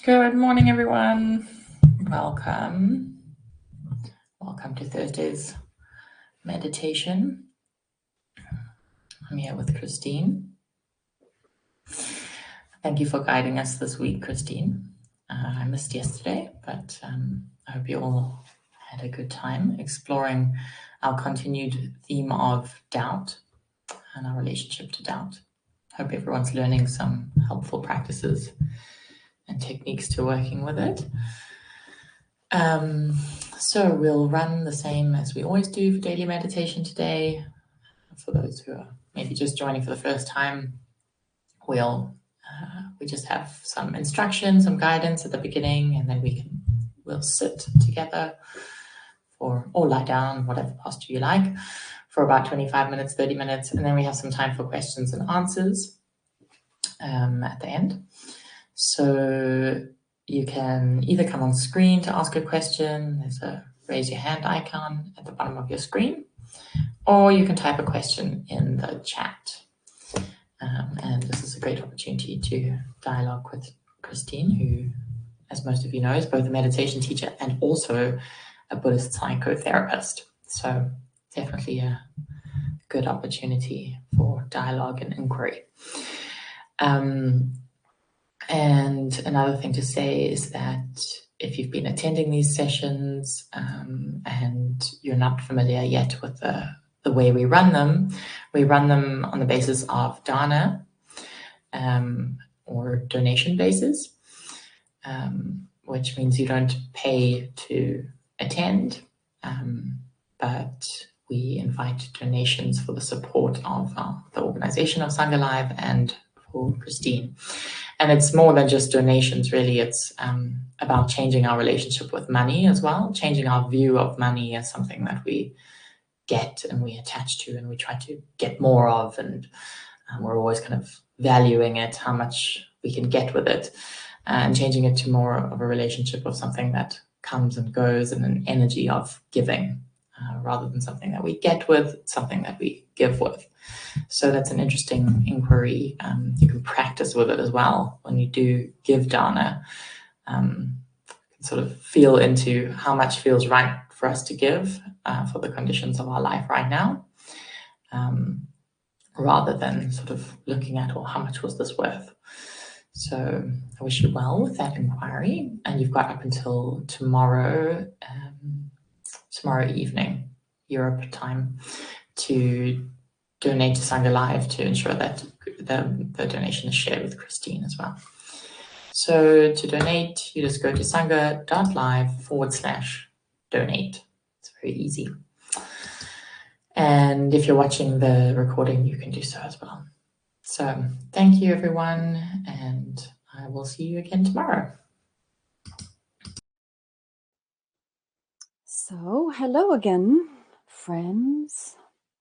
Good morning, everyone. Welcome. Welcome to Thursday's meditation. I'm here with Christine. Thank you for guiding us this week, Christine. I missed yesterday, but I hope you all had a good time exploring our continued theme of doubt and our relationship to doubt. Hope everyone's learning some helpful practices and techniques to working with it. So we'll run the same as we always do for daily meditation today. For those who are maybe just joining for the first time, we just have some instruction, some guidance at the beginning, and then we'll sit together or lie down, whatever posture you like, for about 25 minutes, 30 minutes, and then we have some time for questions and answers at the end. So you can either come on screen to ask a question. There's a raise your hand icon at the bottom of your screen, or you can type a question in the chat. And this is a great opportunity to dialogue with Christine, who, as most of you know, is both a meditation teacher and also a Buddhist psychotherapist. So definitely a good opportunity for dialogue and inquiry. And another thing to say is that if you've been attending these sessions and you're not familiar yet with the way we run them on the basis of dana or donation basis, which means you don't pay to attend, but we invite donations for the support of the organization of Sangha Live and for Christine. And it's more than just donations, really. It's about changing our relationship with money as well, changing our view of money as something that we get and we attach to and we try to get more of, and we're always kind of valuing it, how much we can get with it, and changing it to more of a relationship of something that comes and goes and an energy of giving, rather than something that we get with, something that we give with. So that's an interesting inquiry. You can practice with it as well. When you do give dana, you can sort of feel into how much feels right for us to give for the conditions of our life right now, rather than sort of looking at, well, how much was this worth? So I wish you well with that inquiry, and you've got up until tomorrow evening, Europe time, to donate to Sangha Live to ensure that the donation is shared with Christine as well. So to donate, you just go to sangha.live/donate. It's very easy. And if you're watching the recording, you can do so as well. So thank you, everyone, and I will see you again tomorrow. So, hello again, friends,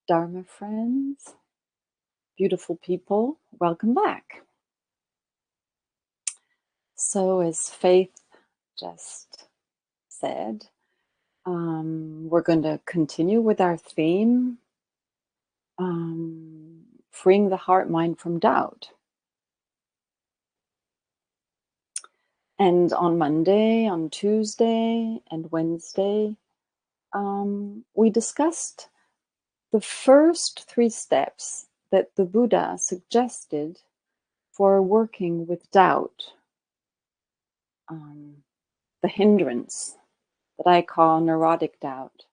Dharma friends, beautiful people, welcome back. So, as Faith just said, we're going to continue with our theme, freeing the heart mind from doubt. And on Monday, on Tuesday, and Wednesday, we discussed the first 3 steps that the Buddha suggested for working with doubt, the hindrance that I call neurotic doubt,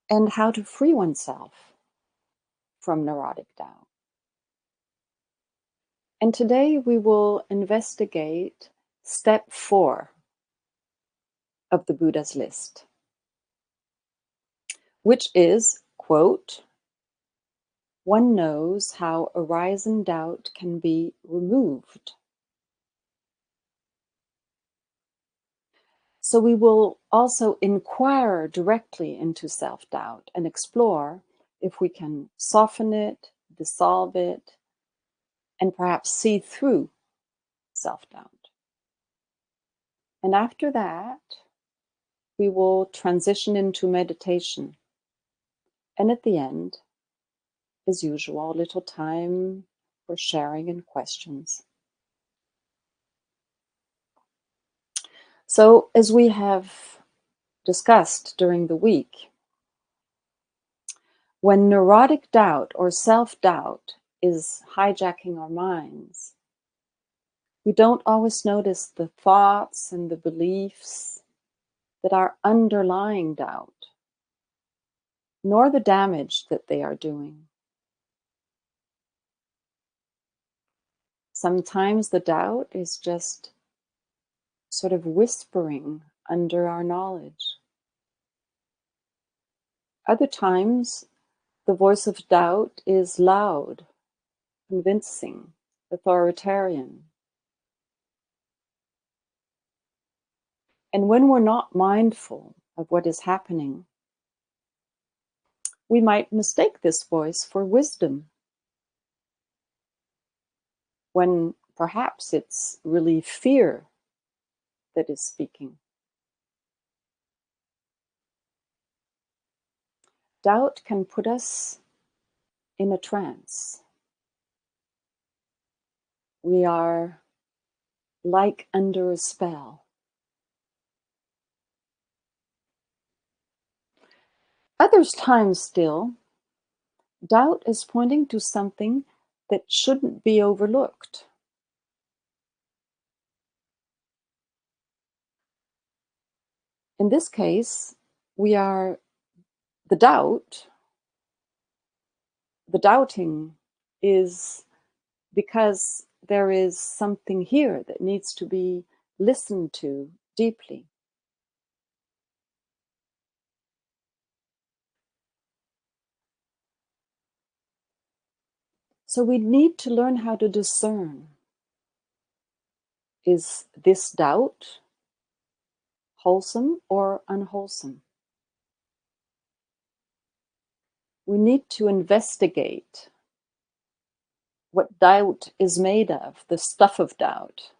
and how to free oneself from neurotic doubt. And today we will investigate step 4 of the Buddha's list, which is, quote, "One knows how arisen doubt can be removed." So we will also inquire directly into self-doubt and explore if we can soften it, dissolve it, and perhaps see through self-doubt. And after that, we will transition into meditation. And at the end, as usual, a little time for sharing and questions. So, as we have discussed during the week, when neurotic doubt or self-doubt is hijacking our minds, we don't always notice the thoughts and the beliefs that are underlying doubt, nor the damage that they are doing. Sometimes the doubt is just sort of whispering under our knowledge. Other times, the voice of doubt is loud, convincing, authoritarian. And when we're not mindful of what is happening, we might mistake this voice for wisdom, when perhaps it's really fear that is speaking. Doubt can put us in a trance. We are like under a spell. Other times still, doubt is pointing to something that shouldn't be overlooked. In this case, we are the doubting is because there is something here that needs to be listened to deeply. So we need to learn how to discern. Is this doubt wholesome or unwholesome? We need to investigate what doubt is made of, the stuff of doubt,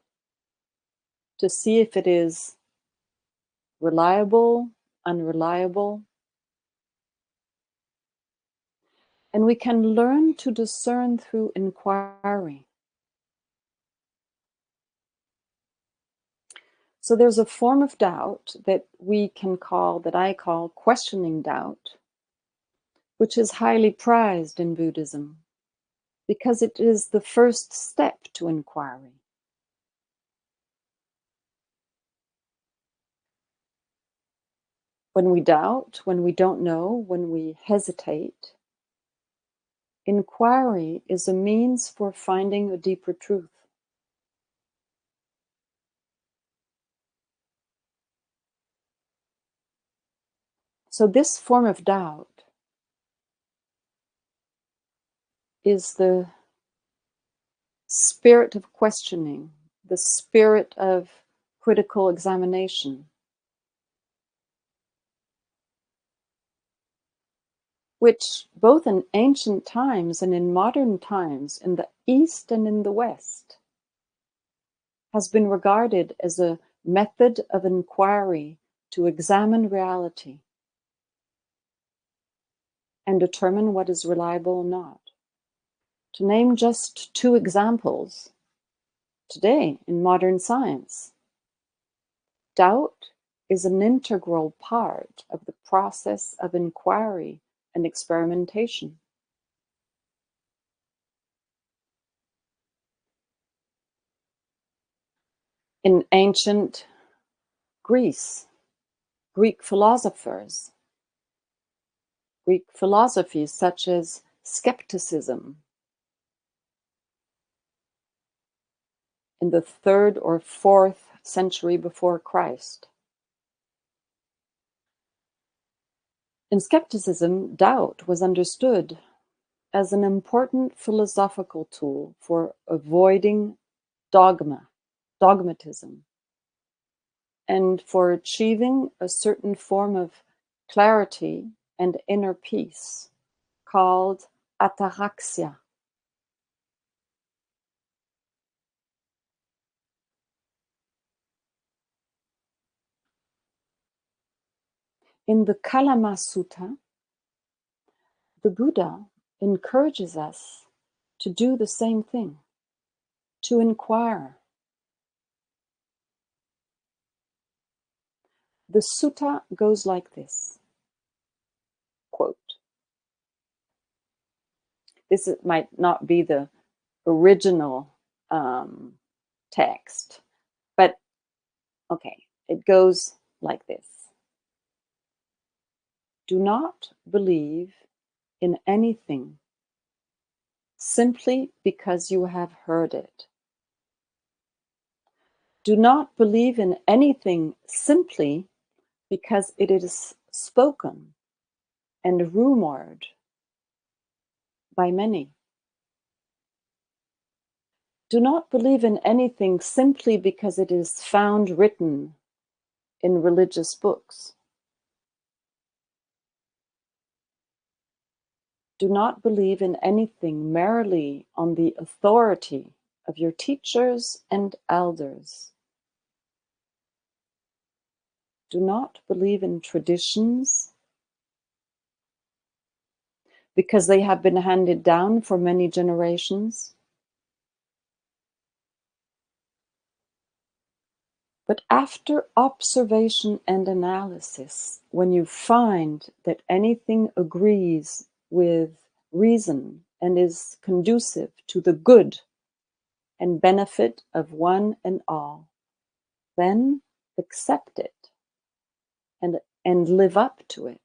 to see if it is reliable, unreliable. And we can learn to discern through inquiry. So there's a form of doubt that I call questioning doubt, which is highly prized in Buddhism because it is the first step to inquiry. When we doubt, when we don't know, when we hesitate, inquiry is a means for finding a deeper truth. So this form of doubt is the spirit of questioning, the spirit of critical examination, which both in ancient times and in modern times, in the East and in the West, has been regarded as a method of inquiry to examine reality and determine what is reliable or not. To name just two examples, today in modern science, doubt is an integral part of the process of inquiry and experimentation. In ancient Greece, Greek philosophers, Greek philosophies such as skepticism in the 3rd or 4th century before Christ. In skepticism, doubt was understood as an important philosophical tool for avoiding dogmatism, and for achieving a certain form of clarity and inner peace called ataraxia. In the Kalama Sutta, the Buddha encourages us to do the same thing, to inquire. The sutta goes like this, quote. This might not be the original text, but okay, it goes like this. Do not believe in anything simply because you have heard it. Do not believe in anything simply because it is spoken and rumored by many. Do not believe in anything simply because it is found written in religious books. Do not believe in anything merely on the authority of your teachers and elders. Do not believe in traditions because they have been handed down for many generations. But after observation and analysis, when you find that anything agrees with reason and is conducive to the good and benefit of one and all, then accept it and live up to it.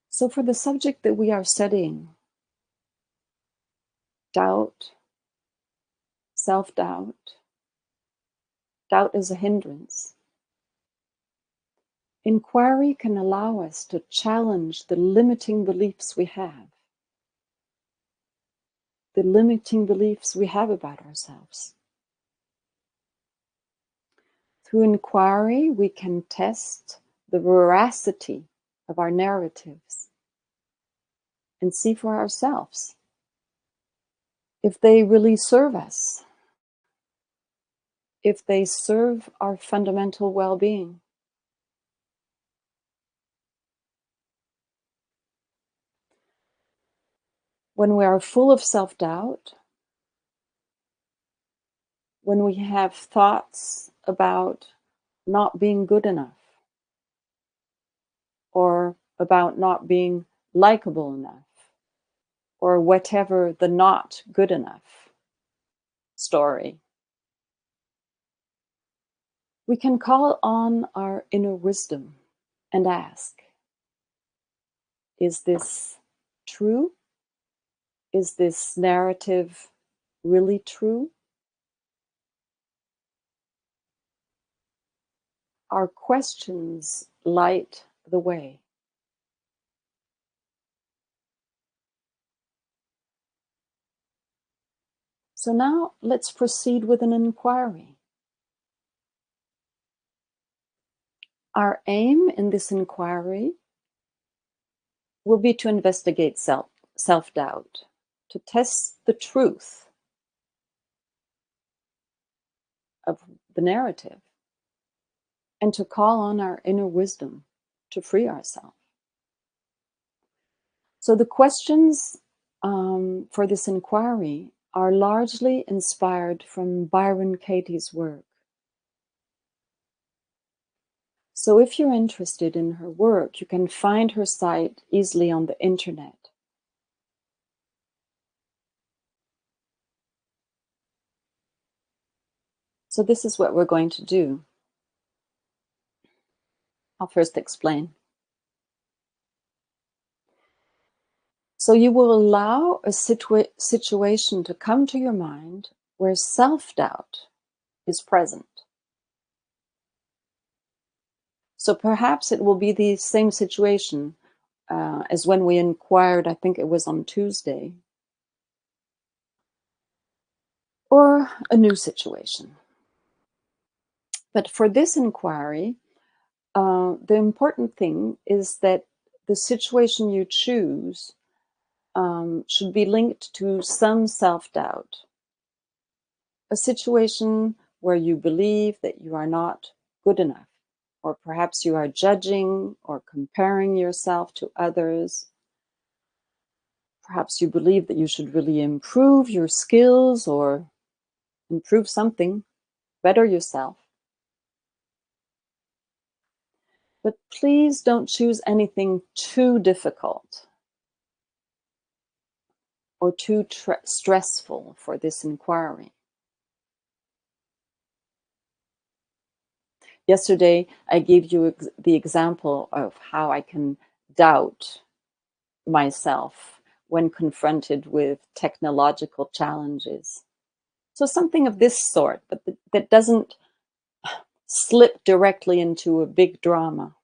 So for the subject that we are studying, doubt, self-doubt, doubt is a hindrance. Inquiry can allow us to challenge the limiting beliefs we have, the limiting beliefs we have about ourselves. Through inquiry, we can test the veracity of our narratives and see for ourselves if they really serve us, if they serve our fundamental well-being. When we are full of self-doubt, when we have thoughts about not being good enough, or about not being likable enough, or whatever the not good enough story, we can call on our inner wisdom and ask, is this true? Is this narrative really true? Our questions light the way. So now let's proceed with an inquiry. Our aim in this inquiry will be to investigate self-doubt, to test the truth of the narrative, and to call on our inner wisdom to free ourselves. So the questions for this inquiry are largely inspired from Byron Katie's work. So if you're interested in her work, you can find her site easily on the internet. So this is what we're going to do. I'll first explain. So you will allow a situation to come to your mind where self-doubt is present. So perhaps it will be the same situation as when we inquired, I think it was on Tuesday, or a new situation. But for this inquiry, the important thing is that the situation you choose should be linked to some self-doubt. A situation where you believe that you are not good enough, or perhaps you are judging or comparing yourself to others. Perhaps you believe that you should really improve your skills or improve something, better yourself. But please don't choose anything too difficult or too stressful for this inquiry. Yesterday, I gave you the example of how I can doubt myself when confronted with technological challenges. So something of this sort, but that doesn't slip directly into a big drama.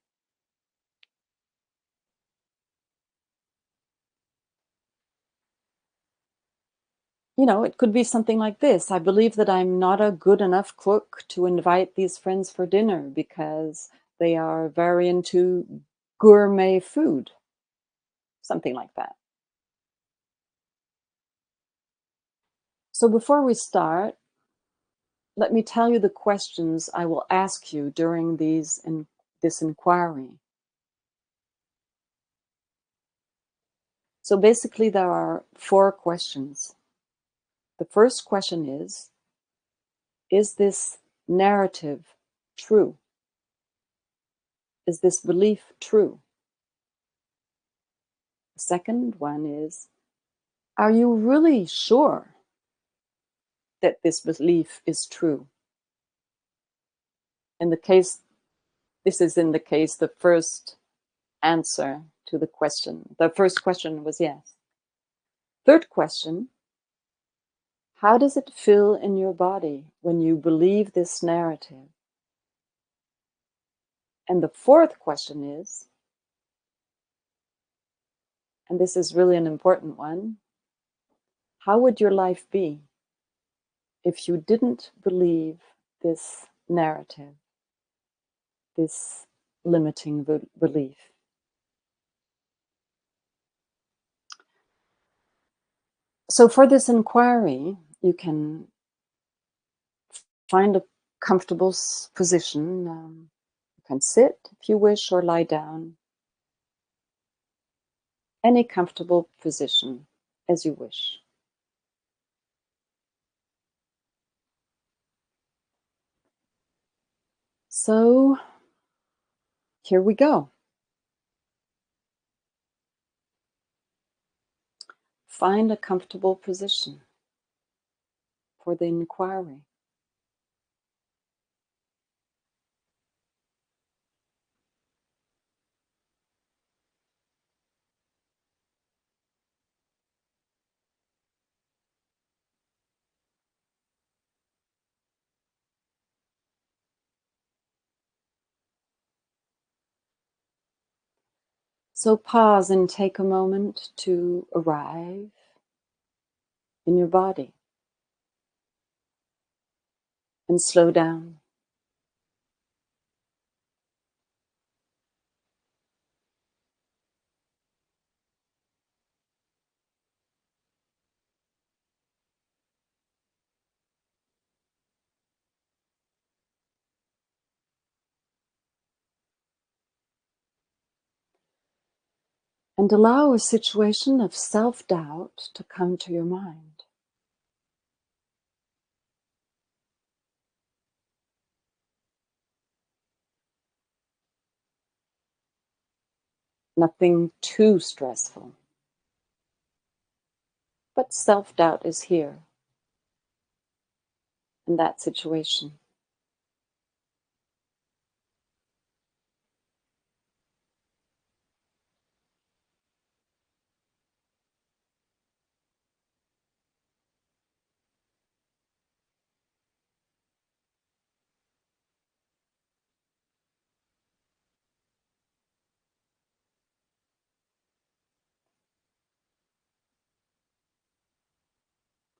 It could be something like this. I believe that I'm not a good enough cook to invite these friends for dinner because they are very into gourmet food. Something like that. So before we start, let me tell you the questions I will ask you during this inquiry. So basically, there are 4 questions. The first question is this narrative true? Is this belief true? The second one is, are you really sure that this belief is true? This is in the case, the first answer to the question. The first question was yes. Third question, how does it feel in your body when you believe this narrative? And the fourth question is, and this is really an important one, how would your life be if you didn't believe this narrative, this limiting belief? So for this inquiry, you can find a comfortable position. You can sit if you wish or lie down. Any comfortable position as you wish. So here we go. Find a comfortable position for the inquiry. So pause and take a moment to arrive in your body and slow down. And allow a situation of self-doubt to come to your mind. Nothing too stressful. But self-doubt is here in that situation.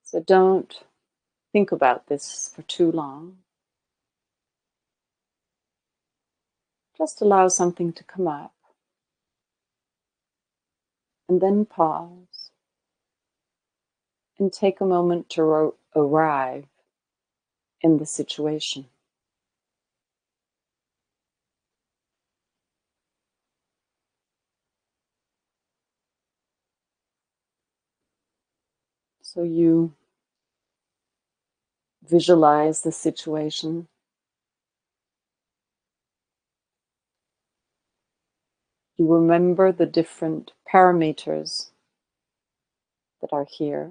So don't think about this for too long. Just allow something to come up. And then pause and take a moment to arrive in the situation. So you visualize the situation. You remember the different parameters that are here.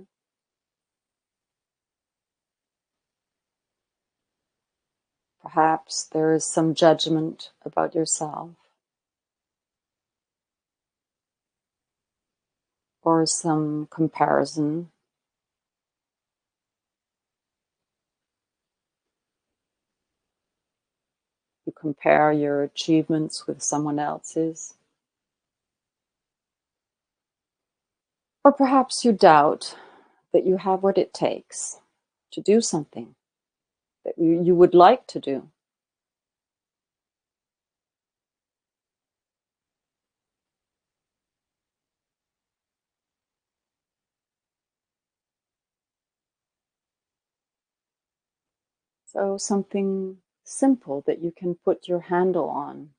Perhaps there is some judgment about yourself, or some comparison. You compare your achievements with someone else's. Or perhaps you doubt that you have what it takes to do something that you would like to do. So something simple that you can put your handle on.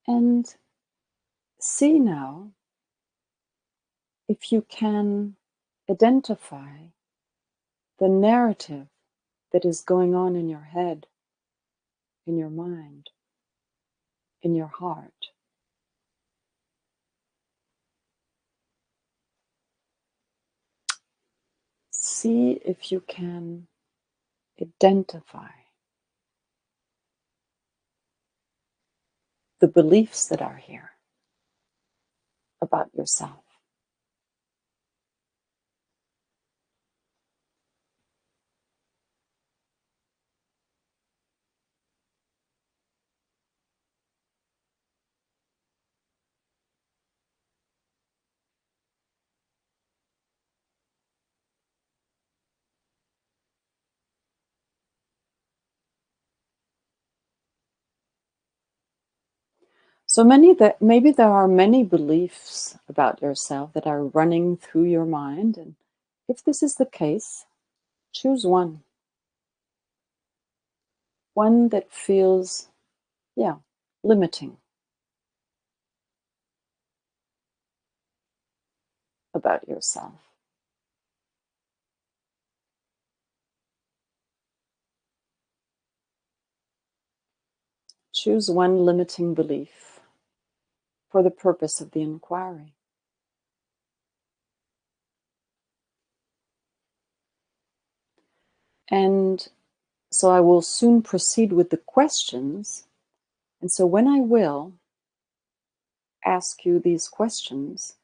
And see now if you can identify the narrative that is going on in your head, in your mind, in your heart. See if you can identify the beliefs that are here about yourself. So maybe there are many beliefs about yourself that are running through your mind. And if this is the case, choose one. One that feels, limiting about yourself. Choose one limiting belief for the purpose of the inquiry. And so I will soon proceed with the questions. And so when I will ask you these questions,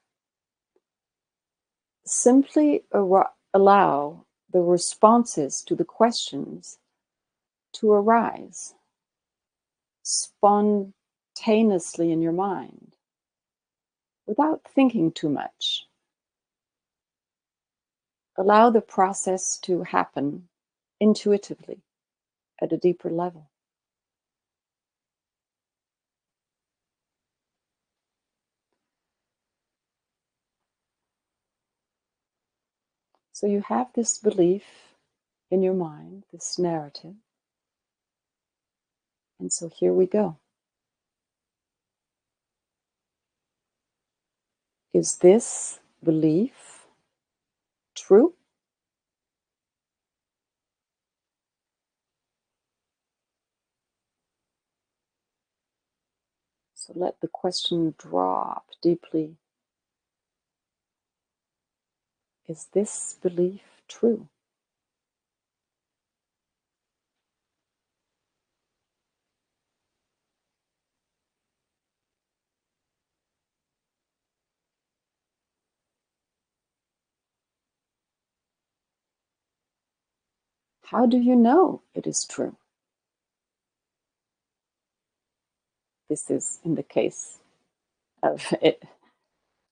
simply allow the responses to the questions to arise spontaneously in your mind without thinking too much. Allow the process to happen intuitively at a deeper level. So you have this belief in your mind, this narrative. And so here we go. Is this belief true? So let the question drop deeply. Is this belief true? How do you know it is true? This is in the case of it,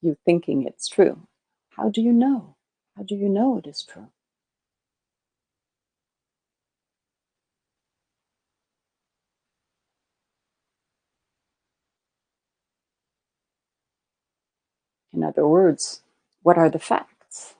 you thinking it's true. How do you know? How do you know it is true? In other words, what are the facts?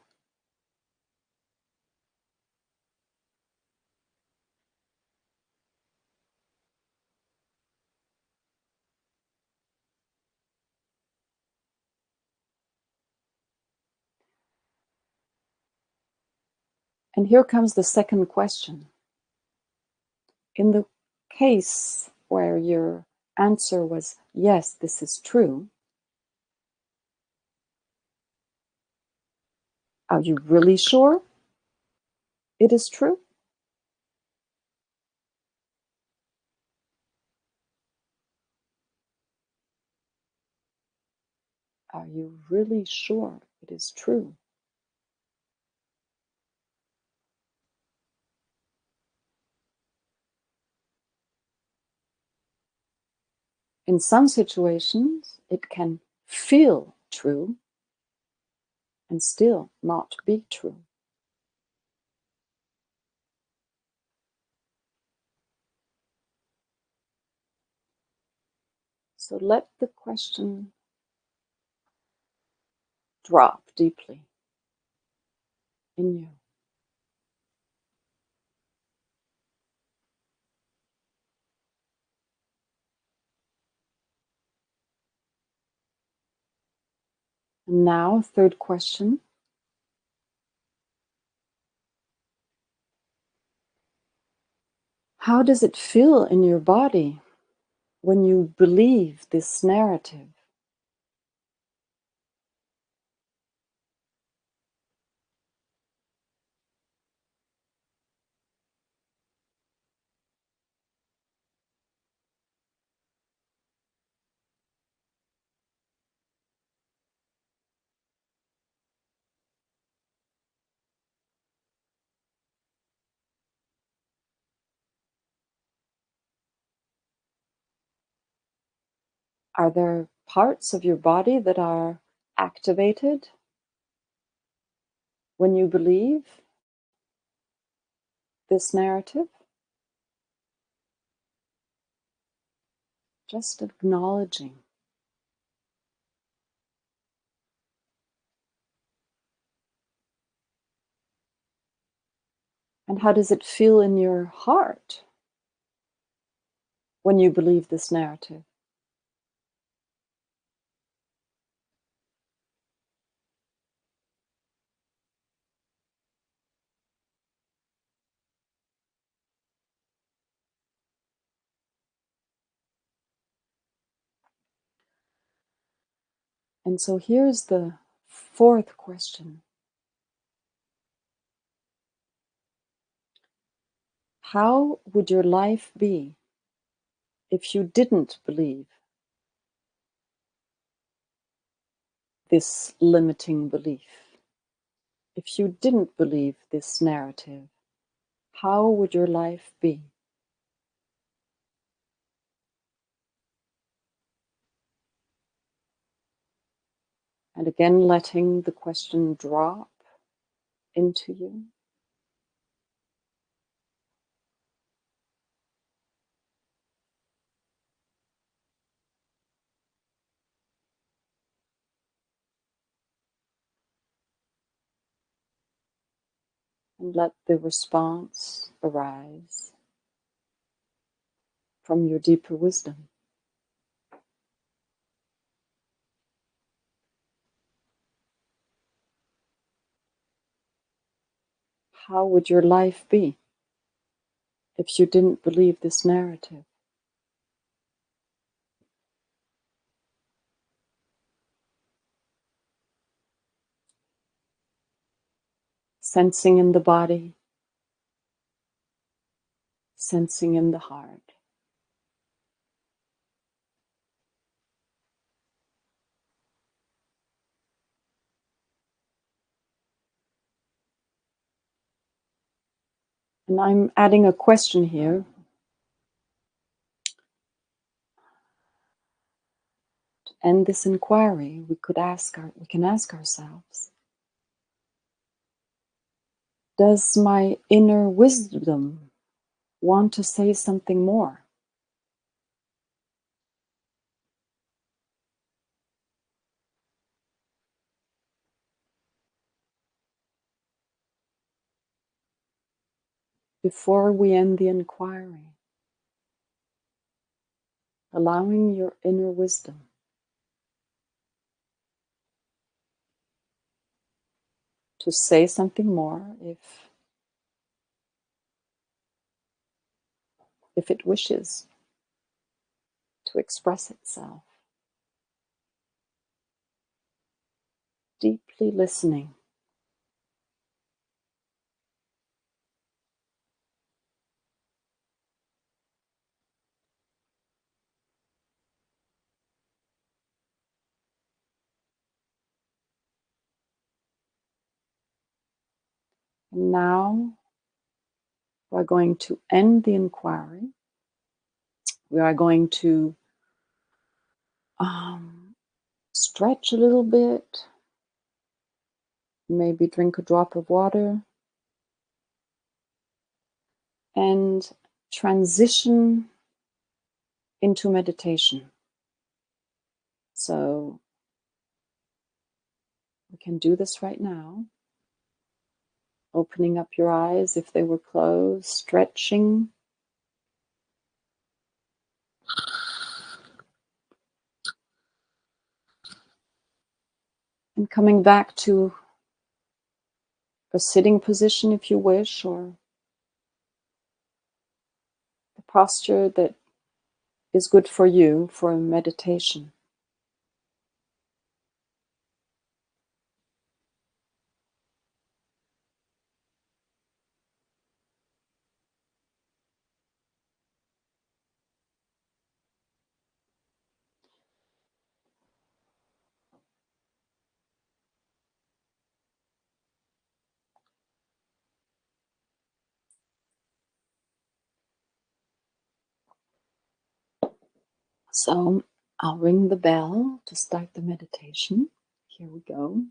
And here comes the second question. In the case where your answer was, yes, this is true, are you really sure it is true? Are you really sure it is true? In some situations, it can feel true and still not be true. So let the question drop deeply in you. And now, third question. How does it feel in your body when you believe this narrative? Are there parts of your body that are activated when you believe this narrative? Just acknowledging. And how does it feel in your heart when you believe this narrative? And so here's the fourth question. How would your life be if you didn't believe this limiting belief? If you didn't believe this narrative, how would your life be? And again, letting the question drop into you. And let the response arise from your deeper wisdom. How would your life be if you didn't believe this narrative? Sensing in the body, sensing in the heart. And I'm adding a question here. To end this inquiry, we can ask ourselves, does my inner wisdom want to say something more? before we end the inquiry, allowing your inner wisdom to say something more if it wishes to express itself. Deeply listening. And now we're going to end the inquiry. We are going to stretch a little bit, maybe drink a drop of water, and transition into meditation. So we can do this right now. Opening up your eyes if they were closed, stretching. And coming back to a sitting position if you wish, or the posture that is good for you for meditation. So I'll ring the bell to start the meditation. Here we go.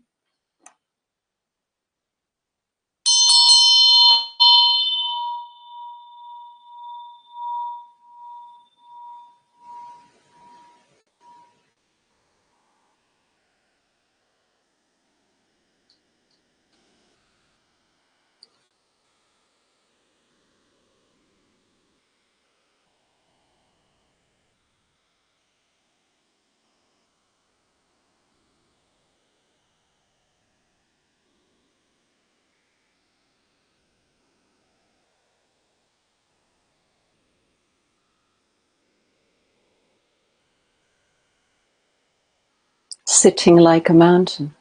Sitting like a mountain.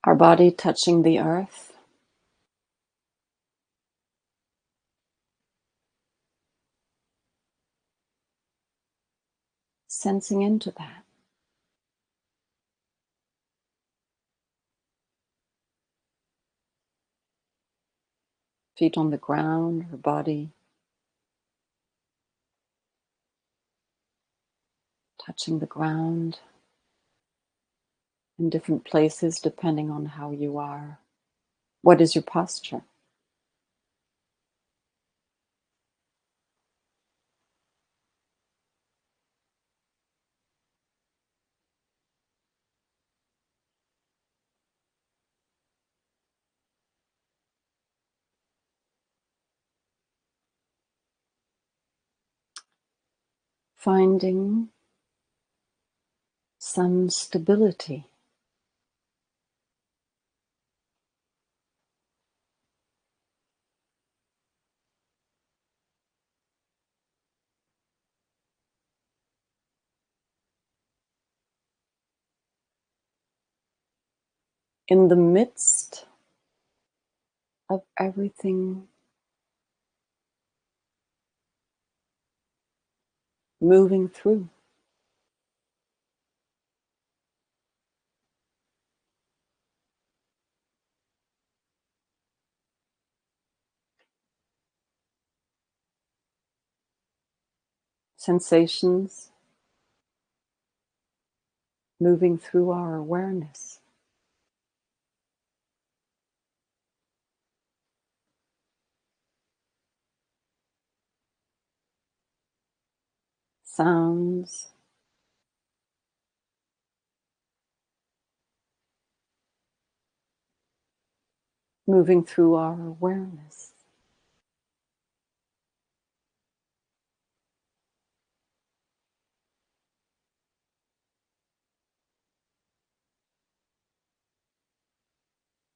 Our body touching the earth. Sensing into that. Feet on the ground, our body touching the ground in different places depending on how you are. What is your posture? Finding some stability. In the midst of everything moving through. Sensations moving through our awareness. sounds, moving through our awareness.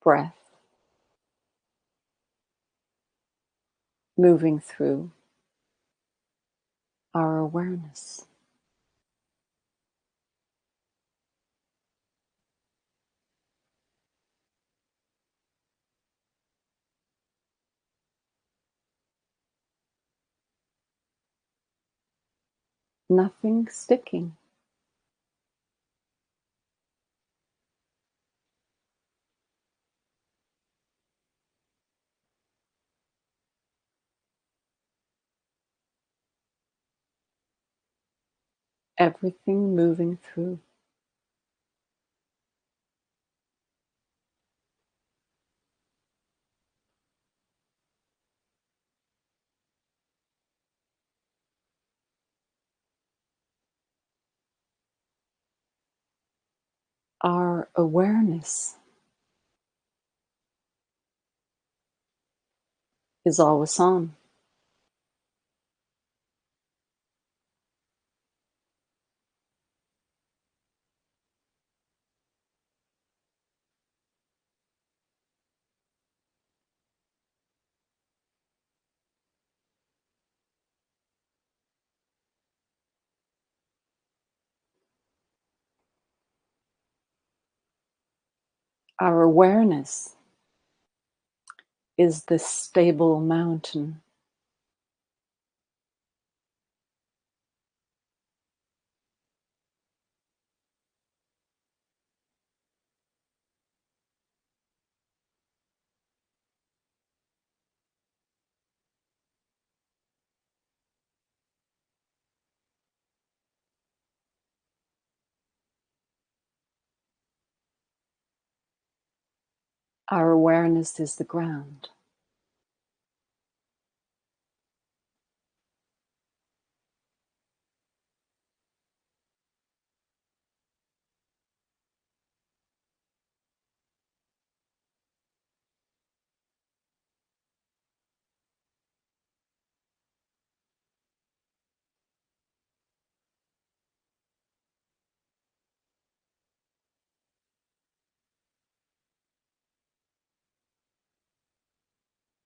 Breath moving through our awareness. Nothing sticking. Everything moving through. Our awareness is always on. Our awareness is this stable mountain. Our awareness is the ground.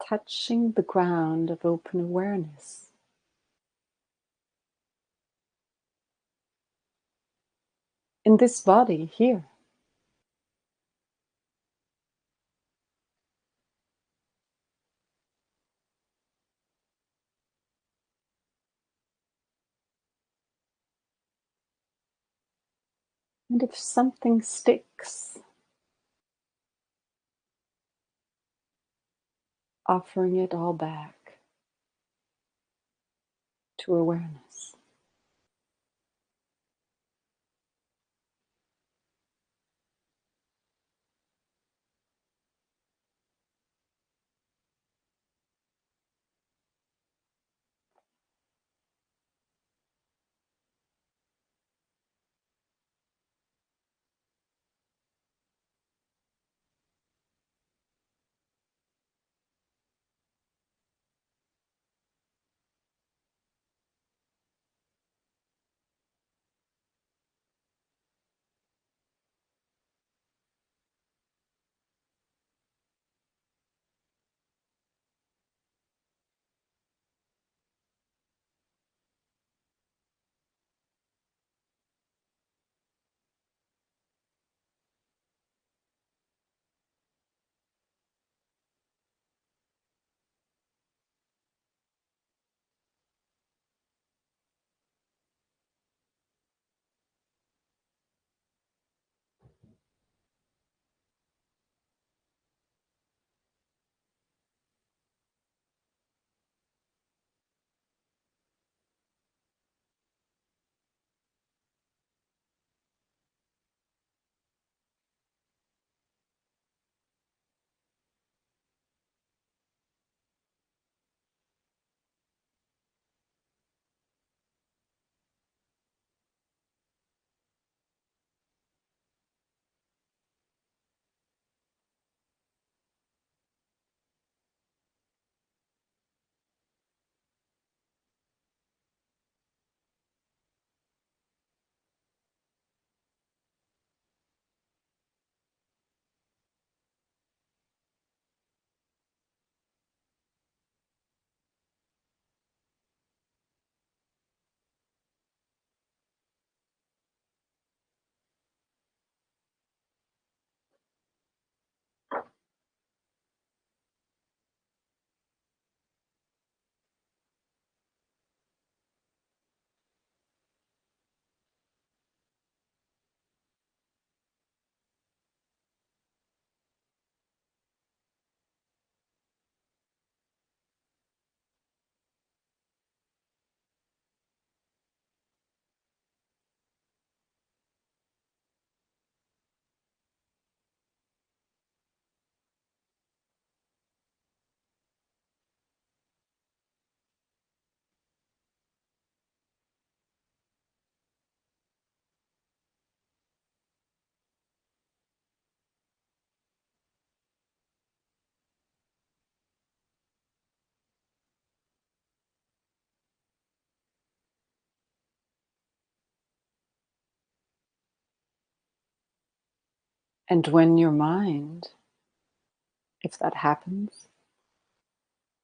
Touching the ground of open awareness. In this body here. And if something sticks, offering it all back to awareness. And when your mind, if that happens,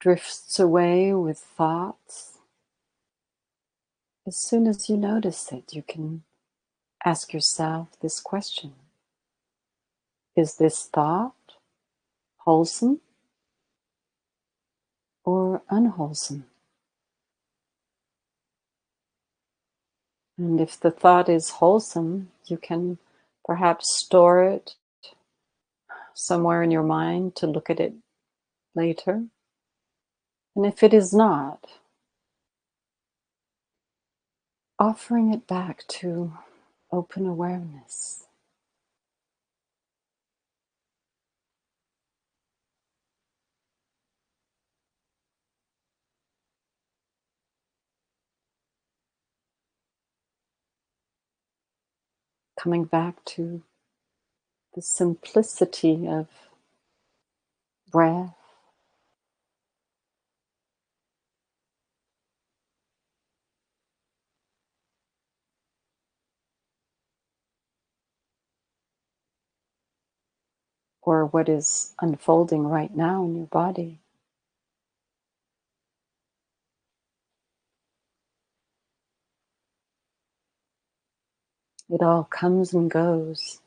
drifts away with thoughts, as soon as you notice it, you can ask yourself this question: is this thought wholesome or unwholesome? And if the thought is wholesome, you can perhaps store it somewhere in your mind to look at it later. And if it is not, offering it back to open awareness. Coming back to the simplicity of breath, or what is unfolding right now in your body. It all comes and goes.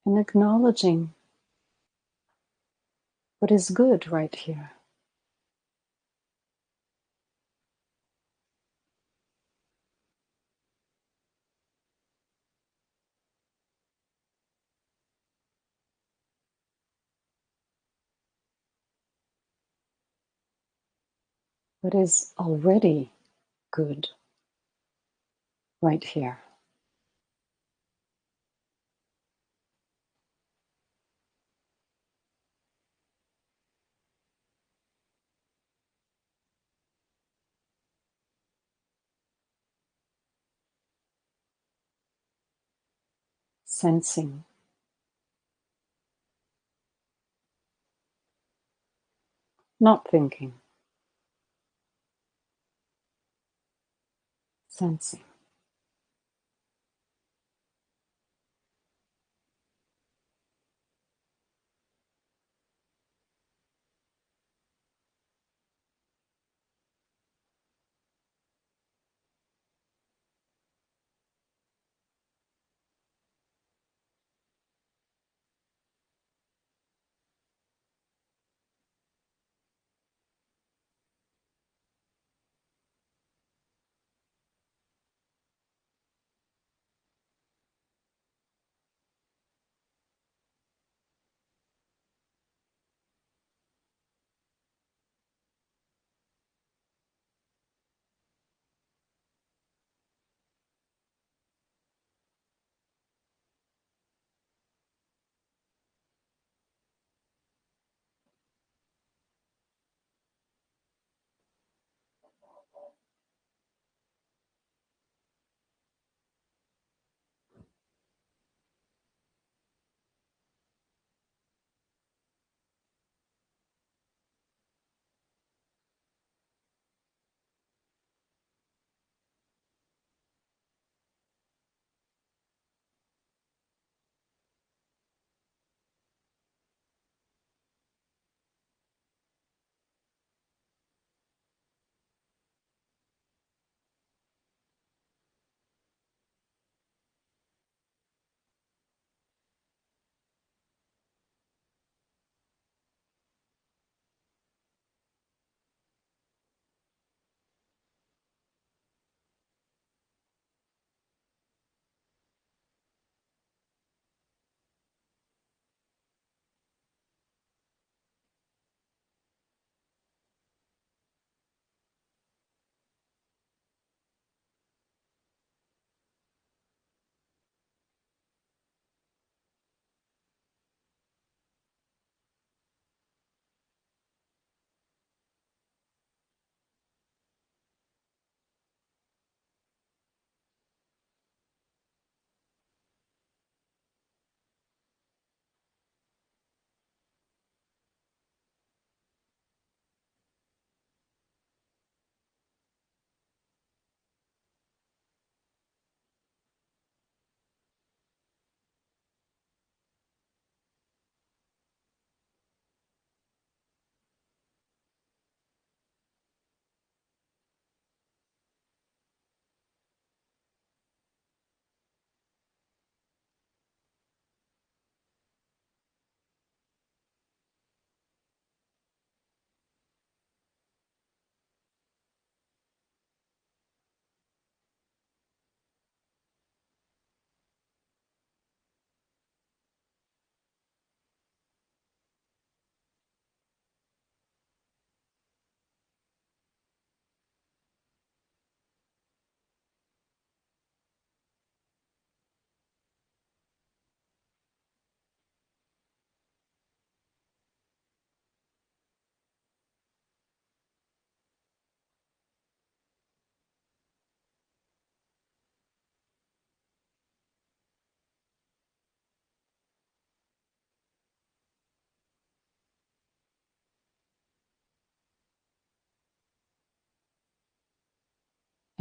And acknowledging what is good right here. What is already good right here. Sensing, not thinking, sensing.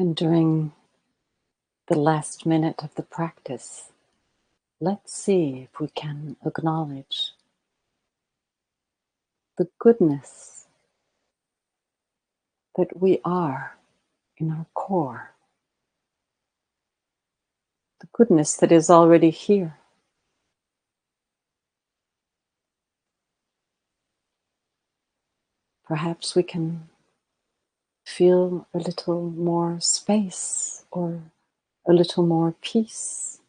And during the last minute of the practice, let's see if we can acknowledge the goodness that we are in our core, the goodness that is already here. Perhaps we can feel a little more space or a little more peace.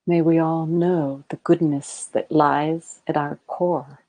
May we all know the goodness that lies at our core.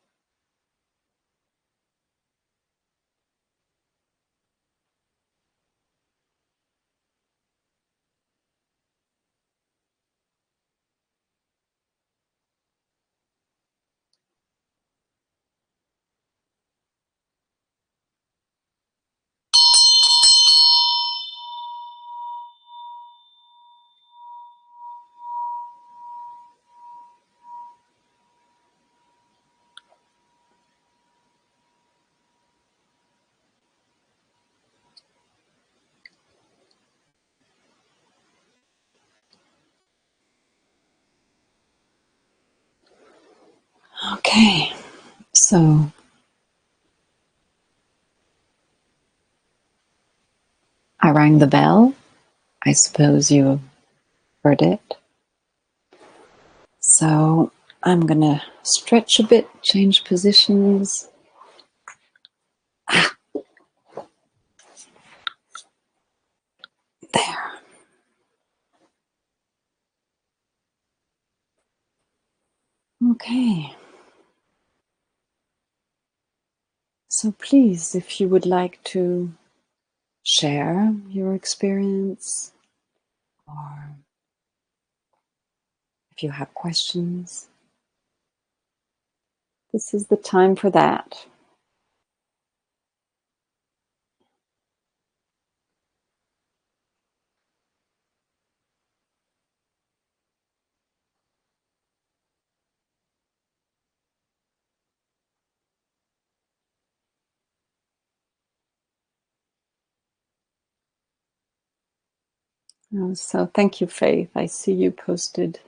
Okay, so I rang the bell. I suppose you heard it. So I'm gonna stretch a bit, change positions. There. Okay. So please, if you would like to share your experience, or if you have questions, this is the time for that. So thank you, Faith. I see you posted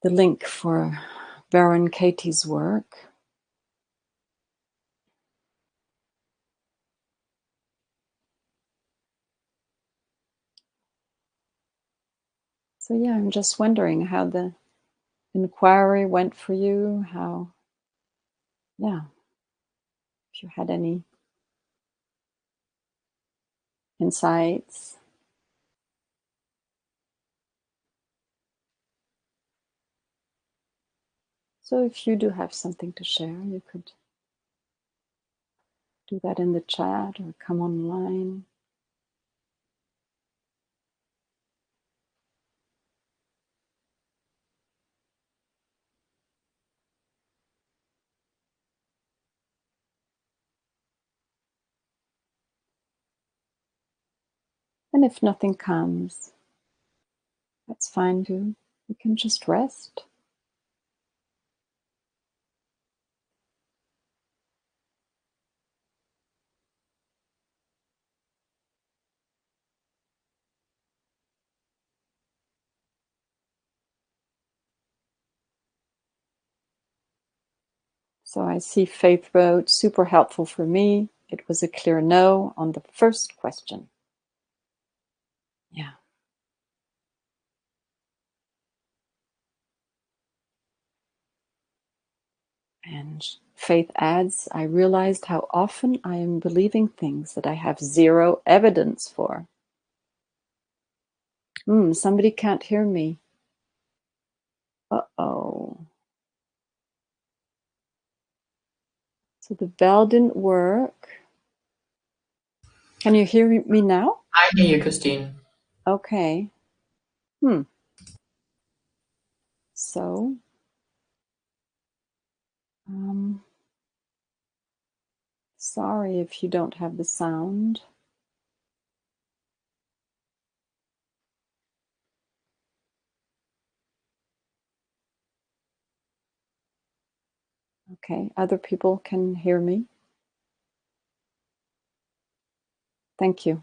the link for Baron Katie's work. So yeah, I'm just wondering how the inquiry went for you, if you had any insights. So if you do have something to share, you could do that in the chat or come online. And if nothing comes, that's fine too. You can just rest. So I see Faith wrote, super helpful for me. It was a clear no on the first question. Yeah. And Faith adds, I realized how often I am believing things that I have zero evidence for. Somebody can't hear me. Uh-oh. So the bell didn't work. Can you hear me now? I hear you, Christine. Okay. So, sorry if you don't have the sound. Okay, other people can hear me. Thank you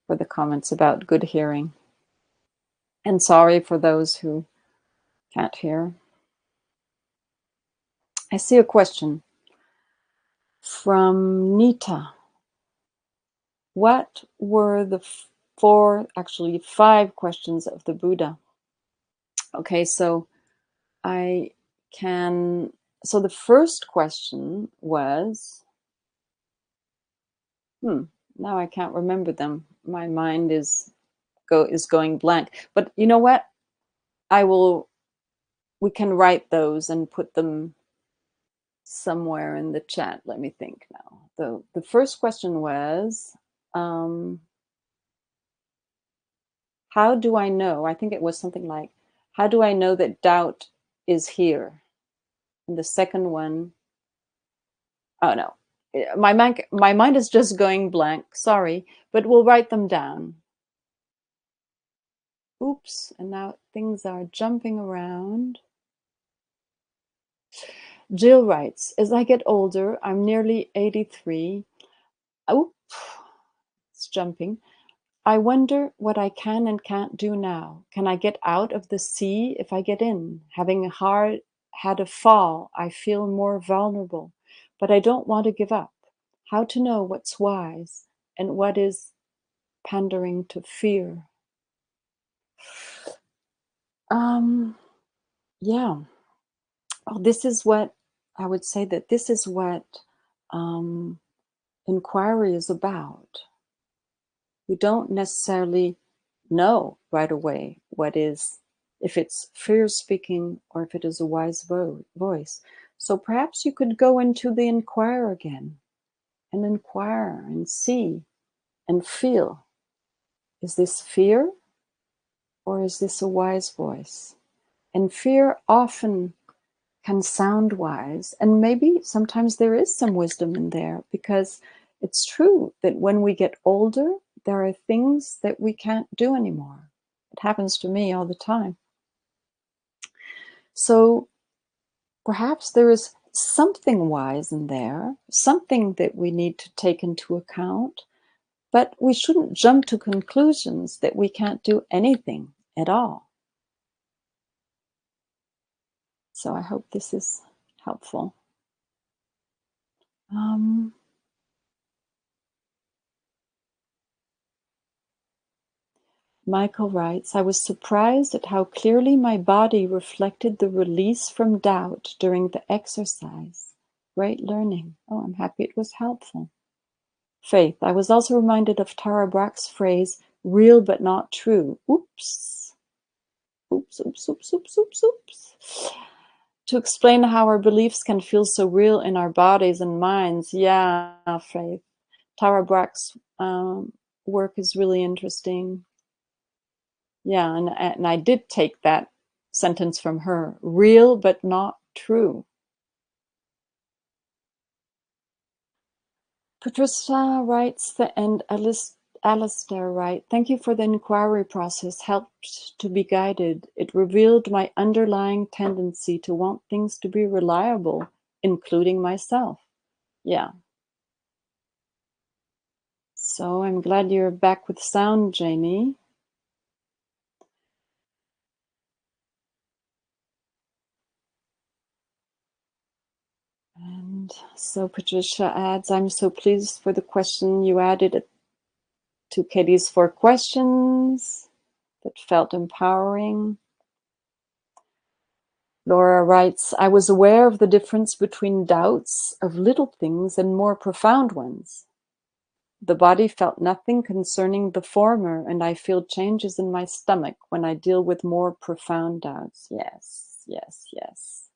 for the comments about good hearing. And sorry for those who can't hear. I see a question from Nita. What were the five questions of the Buddha? Okay, so the first question was, now I can't remember them. My mind is going blank. But you know what? We can write those and put them somewhere in the chat. Let me think now. The first question was, how do I know? I think it was something like, how do I know that doubt is here? And the second one, oh no, my mind is just going blank. Sorry, but we'll write them down. Oops, and now things are jumping around. Jill writes, as I get older, I'm nearly 83. Oops, it's jumping. I wonder what I can and can't do now. Can I get out of the sea if I get in? Having had a fall, I feel more vulnerable, but I don't want to give up. How to know what's wise and what is pandering to fear? Yeah. Oh, this is what I would say that this is what inquiry is about. We don't necessarily know right away what is, if it's fear speaking or if it is a wise voice. So perhaps you could go into the inquire again and inquire and see and feel. Is this fear or is this a wise voice? And fear often can sound wise, and maybe sometimes there is some wisdom in there, because it's true that when we get older, there are things that we can't do anymore. It happens to me all the time. So perhaps there is something wise in there, something that we need to take into account, but we shouldn't jump to conclusions that we can't do anything at all. So I hope this is helpful. Michael writes, I was surprised at how clearly my body reflected the release from doubt during the exercise. Great learning. Oh, I'm happy it was helpful. Faith, I was also reminded of Tara Brach's phrase, real but not true. Oops. Oops, oops, oops, oops, oops, oops. To explain how our beliefs can feel so real in our bodies and minds. Yeah, Faith. Tara Brach's work is really interesting. Yeah, and I did take that sentence from her. Real but not true. Patricia writes, and Alistair writes, thank you for the inquiry process. Helped to be guided. It revealed my underlying tendency to want things to be reliable, including myself. Yeah. So I'm glad you're back with sound, Jamie. And so Patricia adds, I'm so pleased for the question you added to Katie's 4 questions that felt empowering. Laura writes, I was aware of the difference between doubts of little things and more profound ones. The body felt nothing concerning the former, and I feel changes in my stomach when I deal with more profound doubts. Yes, yes, yes.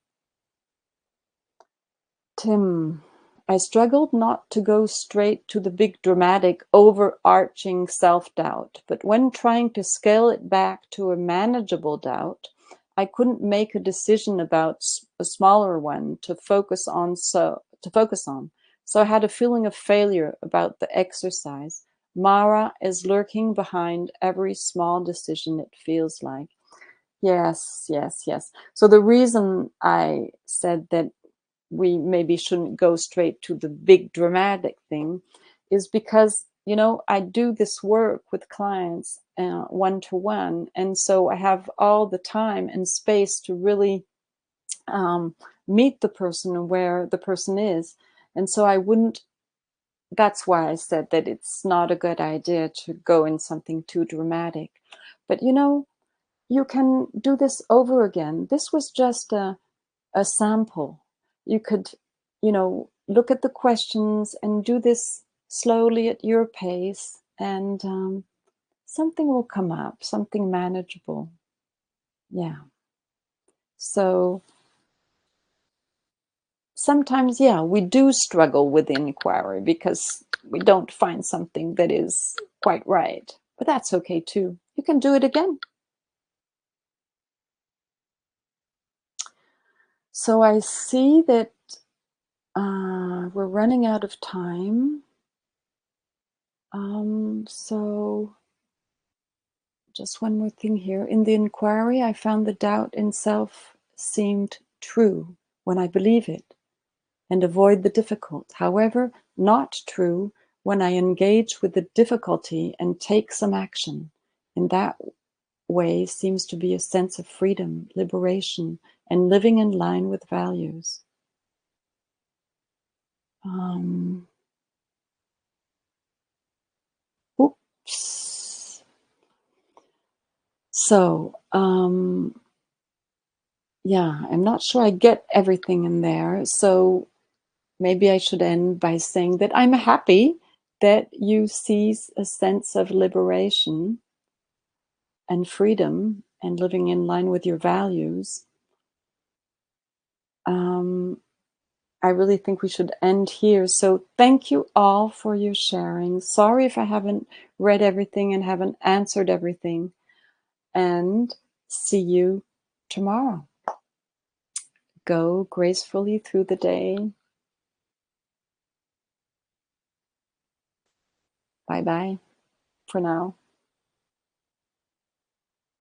Tim, I struggled not to go straight to the big dramatic overarching self-doubt, but when trying to scale it back to a manageable doubt, I couldn't make a decision about a smaller one to focus on. So I had a feeling of failure about the exercise. Mara is lurking behind every small decision, it feels like. Yes, yes, yes. So the reason I said that we maybe shouldn't go straight to the big dramatic thing is because, I do this work with clients one-to-one, and so I have all the time and space to really meet the person where the person is. And so I wouldn't that's why I said that it's not a good idea to go in something too dramatic. But you can do this over again. This was just a sample. You could, look at the questions and do this slowly at your pace, and something will come up, something manageable. Yeah. So sometimes, yeah, we do struggle with inquiry because we don't find something that is quite right. But that's okay too. You can do it again. So I see that we're running out of time. So just one more thing here. In the inquiry, I found the doubt in self seemed true when I believe it and avoid the difficult. However, not true when I engage with the difficulty and take some action. In that way seems to be a sense of freedom, liberation, and living in line with values. Oops. So, yeah, I'm not sure I get everything in there. So maybe I should end by saying that I'm happy that you see a sense of liberation and freedom and living in line with your values. I really think we should end here. So thank you all for your sharing. Sorry if I haven't read everything and haven't answered everything. And see you tomorrow. Go gracefully through the day. Bye-bye for now.